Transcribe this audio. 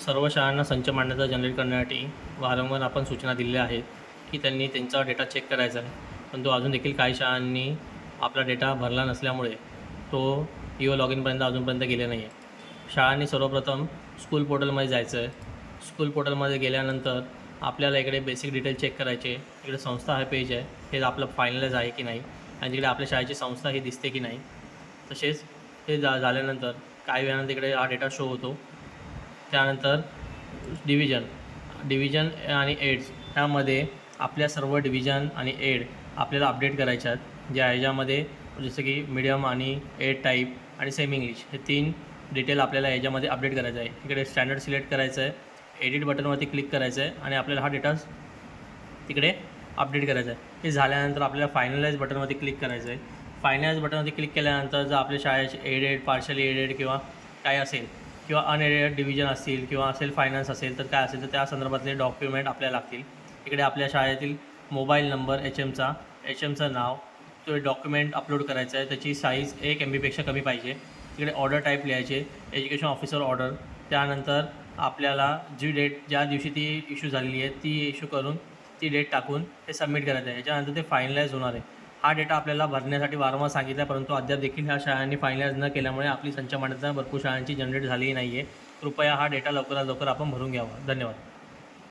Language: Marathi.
सर्व शाळांना संच मांडण्याचा जनरेट करण्यासाठी वारंवार आपण सूचना दिलेल्या आहेत की त्यांनी त्यांचा डेटा चेक करायचा आहे, पण तो अजून देखील काही शाळांनी आपला डेटा भरला नसल्यामुळे तो इओ लॉग इनपर्यंत अजूनपर्यंत गेले नाही आहे. शाळांनी सर्वप्रथम स्कूल पोर्टलमध्ये जायचं आहे. स्कूल पोर्टलमध्ये गेल्यानंतर आपल्याला इकडे बेसिक डिटेल चेक करायचे. इकडे संस्था हा पेज आहे, हे आपलं फायनलाइज आहे की नाही आणि तिकडे आपल्या शाळेची संस्था ही दिसते की नाही. तसेच हे झाल्यानंतर काही वेळानंतर इकडे हा डेटा शो होतो. त्यानंतर डिव्हिजन आणि एड्स ह्यामध्ये आपल्या सर्व डिव्हिजन आणि एड आपल्याला अपडेट करायच्या आहेत, ज्या ह्याच्यामध्ये जसं की मीडियम आणि एड टाईप आणि सेमी इंग्लिश हे 3 डिटेल आपल्याला याच्यामध्ये अपडेट करायचं आहे. इकडे स्टँडर्ड सिलेक्ट करायचं आहे, एडिट बटनवरती क्लिक करायचं आहे आणि आपल्याला हा डेटा तिकडे अपडेट करायचा आहे. हे झाल्यानंतर आपल्याला फायनलाइज बटनवरती क्लिक करायचं आहे. फायनलाइज बटनवरती क्लिक केल्यानंतर जर आपल्या शाळेचे एडेड, पार्शली एडेड किंवा काय असेल किंवा अनएडेड डिव्हिजन असतील किंवा सेल्फ फायनान्स असेल तर काय असेल तर त्या संदर्भातले डॉक्युमेंट आपल्याला लागतील. इकडे आपल्या शाळेतील मोबाईल नंबर, एचएमचं नाव, तो डॉक्युमेंट अपलोड करायचा आहे. त्याची साईज 1 MB पेक्षा कमी पाहिजे. तिकडे ऑर्डर टाईप लिहायचे, एज्युकेशन ऑफिसर ऑर्डर. त्यानंतर आपल्याला जी डेट ज्या दिवशी ती इश्यू झालेली आहे ती इश्यू करून ती डेट टाकून हे सबमिट करायचं आहे. याच्यानंतर ते फायनलाइज होणार आहे. हा डेटा आपल्याला भरण्यासाठी वारंवार सांगितला आहे, परंतु अद्याप देखील ह्या शाळांनी फायनलाइज न केल्यामुळे आपली संच मांडण्याचा भरपूर शाळांची जनरेट झालेली नाही आहे. कृपया हा डेटा लवकरात लवकर आपण भरून घ्यावा. धन्यवाद.